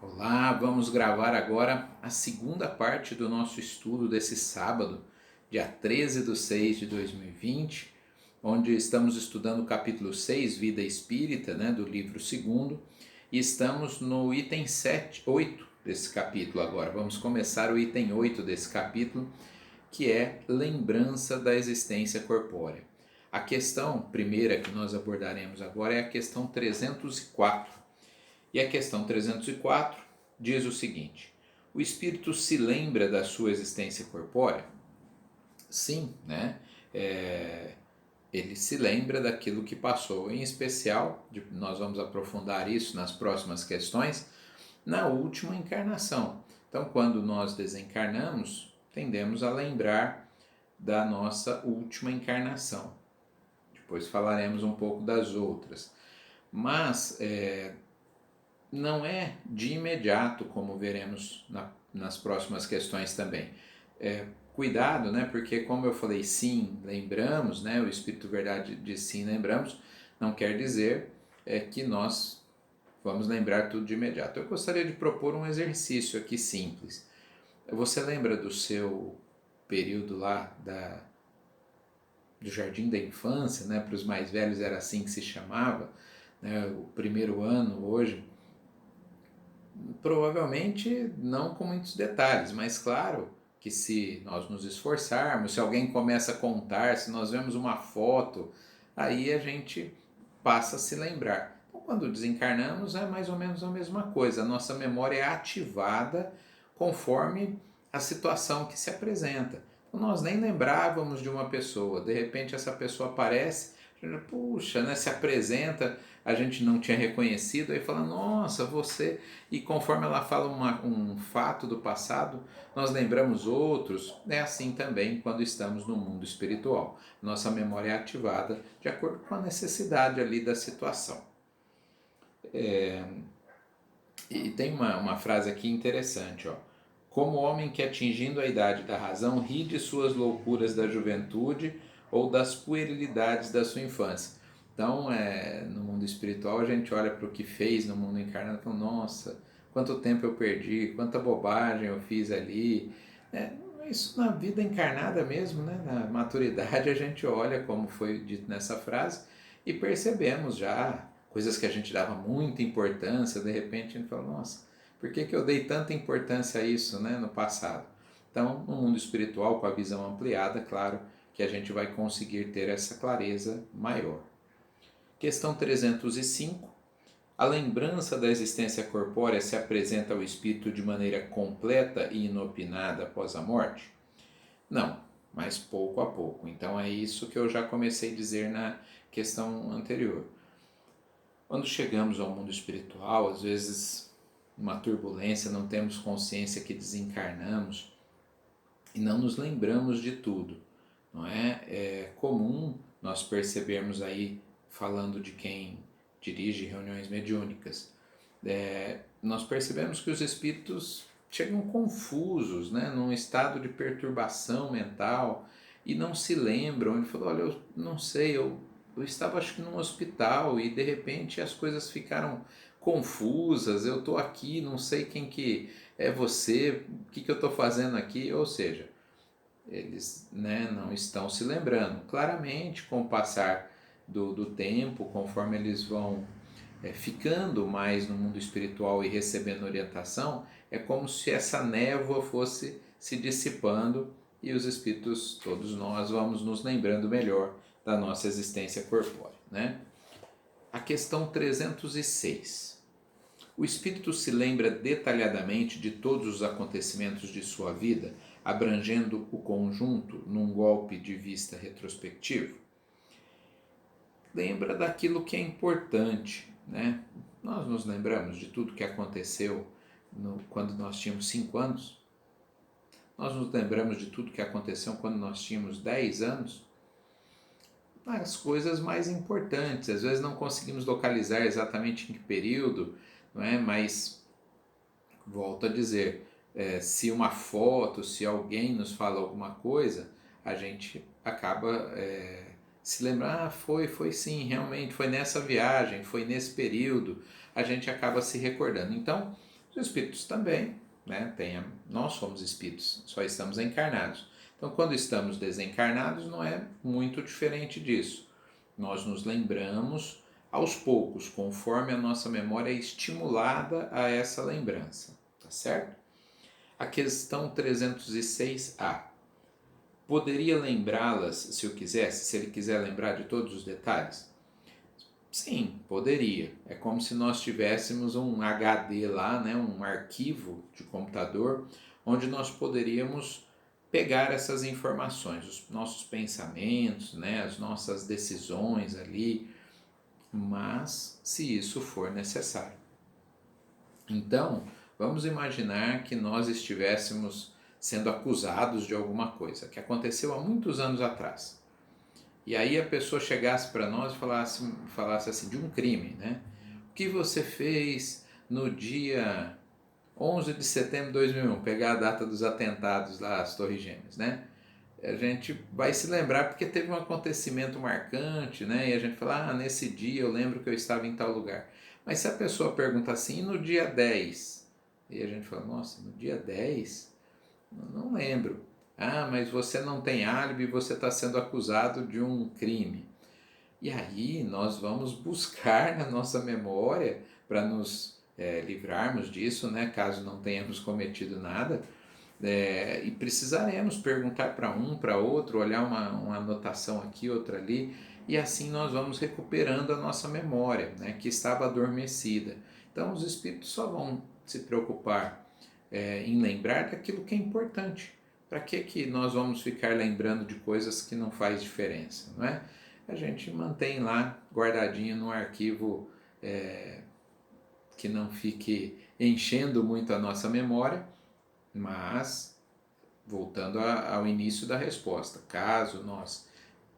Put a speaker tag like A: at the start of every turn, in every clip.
A: Olá, vamos gravar agora a segunda parte do nosso estudo desse sábado, dia 13/6/2020, onde estamos estudando o capítulo 6, Vida Espírita, do livro segundo, e estamos no item 7, 8 desse capítulo agora. Vamos começar o item 8 desse capítulo, que é lembrança da existência corpórea. A questão primeira que nós abordaremos agora é a questão 304. E a questão 304 diz o seguinte: o espírito se lembra da sua existência corpórea? Sim, né? Ele se lembra daquilo que passou. Em especial, nós vamos aprofundar isso nas próximas questões, na última encarnação. Então, quando nós desencarnamos, tendemos a lembrar da nossa última encarnação. Depois falaremos um pouco das outras. Mas não é de imediato, como veremos nas próximas questões também. Cuidado, né? Porque como eu falei, sim, lembramos, né? O Espírito Verdade diz sim, lembramos, não quer dizer que nós vamos lembrar tudo de imediato. Eu gostaria de propor um exercício aqui simples. Você lembra do seu período lá do jardim da infância, né? Para os mais velhos era assim que se chamava, né? O primeiro ano hoje. Provavelmente não com muitos detalhes, mas claro que se nós nos esforçarmos, se alguém começa a contar, se nós vemos uma foto, aí a gente passa a se lembrar. Então, quando desencarnamos, é mais ou menos a mesma coisa. A nossa memória é ativada conforme a situação que se apresenta. Então, nós nem lembrávamos de uma pessoa, de repente essa pessoa aparece, puxa, né, se apresenta, a gente não tinha reconhecido, aí fala, nossa, você... E conforme ela fala um fato do passado, nós lembramos outros. É assim também quando estamos no mundo espiritual. Nossa memória é ativada de acordo com a necessidade ali da situação. E tem uma frase aqui interessante, ó. Como homem que atingindo a idade da razão ri de suas loucuras da juventude ou das puerilidades da sua infância. Então, no mundo espiritual, a gente olha para o que fez no mundo encarnado e fala, nossa, quanto tempo eu perdi, quanta bobagem eu fiz ali. Isso na vida encarnada mesmo, né? Na maturidade, a gente olha, como foi dito nessa frase, e percebemos já coisas que a gente dava muita importância, de repente a gente fala, nossa, por que eu dei tanta importância a isso, né, no passado? Então, no mundo espiritual, com a visão ampliada, claro que a gente vai conseguir ter essa clareza maior. Questão 305. A lembrança da existência corpórea se apresenta ao espírito de maneira completa e inopinada após a morte? Não, mas pouco a pouco. Então é isso que eu já comecei a dizer na questão anterior. Quando chegamos ao mundo espiritual, às vezes uma turbulência, não temos consciência que desencarnamos e não nos lembramos de tudo, não é? É comum nós percebermos aí, falando de quem dirige reuniões mediúnicas, nós percebemos que os espíritos chegam confusos, né, num estado de perturbação mental e não se lembram. Ele falou, olha, eu não sei, eu estava acho que num hospital e de repente as coisas ficaram confusas, eu estou aqui, não sei quem que é você, o que eu estou fazendo aqui, ou seja, eles, né, não estão se lembrando. Claramente, com o passar do tempo, conforme eles vão ficando mais no mundo espiritual e recebendo orientação, é como se essa névoa fosse se dissipando e os espíritos, todos nós, vamos nos lembrando melhor da nossa existência corpórea, né? A questão 306. O espírito se lembra detalhadamente de todos os acontecimentos de sua vida, abrangendo o conjunto num golpe de vista retrospectivo? Lembra daquilo que é importante, né? Nós nos lembramos de tudo que aconteceu quando nós tínhamos 5 anos? Nós nos lembramos de tudo que aconteceu quando nós tínhamos 10 anos? As coisas mais importantes, às vezes não conseguimos localizar exatamente em que período, não é? Mas, volto a dizer, se uma foto, se alguém nos fala alguma coisa, a gente acaba se lembrando, foi sim, realmente, foi nessa viagem, foi nesse período, a gente acaba se recordando. Então, Os espíritos também, né? Nós somos espíritos, só estamos encarnados. Então, quando estamos desencarnados, não é muito diferente disso. Nós nos lembramos aos poucos, conforme a nossa memória é estimulada a essa lembrança, tá certo? A questão 306A. Poderia lembrá-las se eu quisesse, se ele quiser lembrar de todos os detalhes? Sim, poderia. É como se nós tivéssemos um HD lá, né, um arquivo de computador, onde nós poderíamos pegar essas informações, os nossos pensamentos, né, as nossas decisões ali, mas se isso for necessário. Então, vamos imaginar que nós estivéssemos sendo acusados de alguma coisa que aconteceu há muitos anos atrás. E aí a pessoa chegasse para nós e falasse assim de um crime, né? O que você fez no dia 11 de setembro de 2001? Pegar a data dos atentados lá, as Torres Gêmeas, né? A gente vai se lembrar porque teve um acontecimento marcante, né? E a gente fala, nesse dia eu lembro que eu estava em tal lugar. Mas se a pessoa pergunta assim, e no dia 10? E a gente fala, nossa, no dia 10? Não lembro. Mas você não tem álibi, você está sendo acusado de um crime. E aí nós vamos buscar na nossa memória para nos livrarmos disso, né? Caso não tenhamos cometido nada. E precisaremos perguntar para um, para outro, olhar uma anotação aqui, outra ali, e assim nós vamos recuperando a nossa memória, né, que estava adormecida. Então os espíritos só vão se preocupar em lembrar daquilo que é importante. Para que nós vamos ficar lembrando de coisas que não faz diferença, não é? A gente mantém lá guardadinho no arquivo que não fique enchendo muito a nossa memória, mas, voltando ao início da resposta, caso nós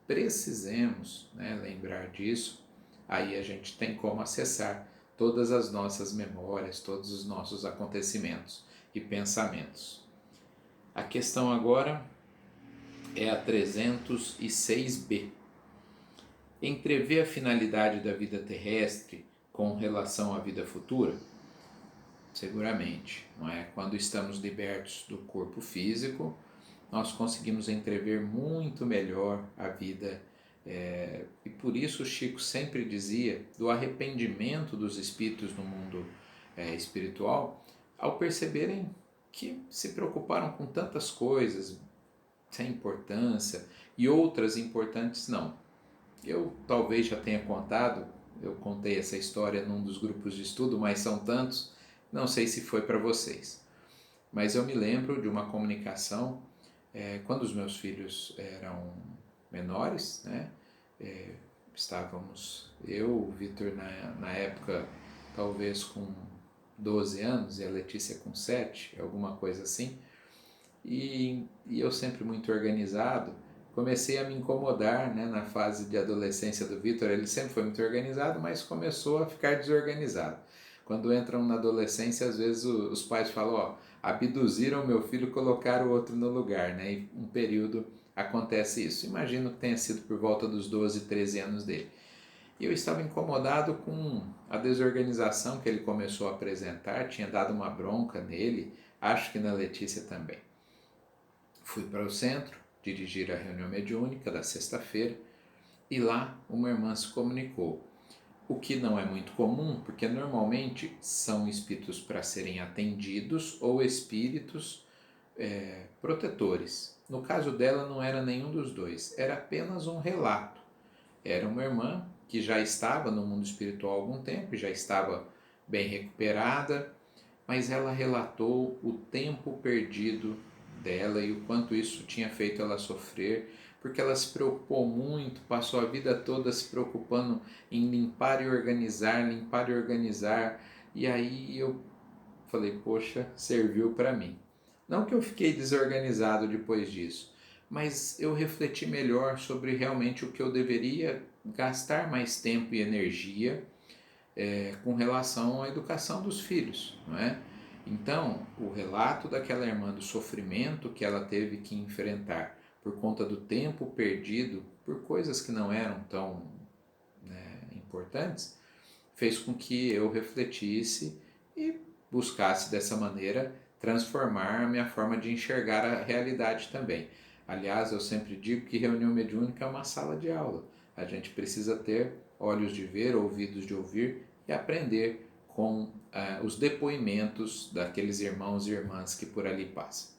A: precisemos, né, lembrar disso, aí a gente tem como acessar todas as nossas memórias, todos os nossos acontecimentos e pensamentos. A questão agora é a 306B. Entrever a finalidade da vida terrestre com relação à vida futura? Seguramente, não é? Quando estamos libertos do corpo físico, nós conseguimos entrever muito melhor a vida. E por isso o Chico sempre dizia do arrependimento dos espíritos no mundo espiritual, ao perceberem que se preocuparam com tantas coisas sem importância e outras importantes não. Eu talvez já tenha contado, eu contei essa história num dos grupos de estudo, mas são tantos, não sei se foi para vocês. Mas eu me lembro de uma comunicação quando os meus filhos eram menores, né? Estávamos, eu, o Vitor na época, talvez com 12 anos e a Letícia com 7, alguma coisa assim. E eu sempre muito organizado, comecei a me incomodar, né, na fase de adolescência do Vitor. Ele sempre foi muito organizado, mas começou a ficar desorganizado. Quando entram na adolescência, às vezes os pais falam, abduziram meu filho, colocaram o outro no lugar, né? E um período acontece isso. Imagino que tenha sido por volta dos 12, 13 anos dele. E eu estava incomodado com a desorganização que ele começou a apresentar, tinha dado uma bronca nele, acho que na Letícia também. Fui para o centro, dirigir a reunião mediúnica da sexta-feira, e lá uma irmã se comunicou. O que não é muito comum, porque normalmente são espíritos para serem atendidos ou espíritos protetores. No caso dela não era nenhum dos dois, era apenas um relato. Era uma irmã que já estava no mundo espiritual há algum tempo, já estava bem recuperada, mas ela relatou o tempo perdido dela e o quanto isso tinha feito ela sofrer, porque ela se preocupou muito, passou a vida toda se preocupando em limpar e organizar, e aí eu falei, poxa, serviu para mim. Não que eu fiquei desorganizado depois disso, mas eu refleti melhor sobre realmente o que eu deveria gastar mais tempo e energia com relação à educação dos filhos, não é? Então, o relato daquela irmã do sofrimento que ela teve que enfrentar por conta do tempo perdido por coisas que não eram tão importantes, fez com que eu refletisse e buscasse dessa maneira transformar a minha forma de enxergar a realidade também. Aliás, eu sempre digo que reunião mediúnica é uma sala de aula. A gente precisa ter olhos de ver, ouvidos de ouvir e aprender com os depoimentos daqueles irmãos e irmãs que por ali passam.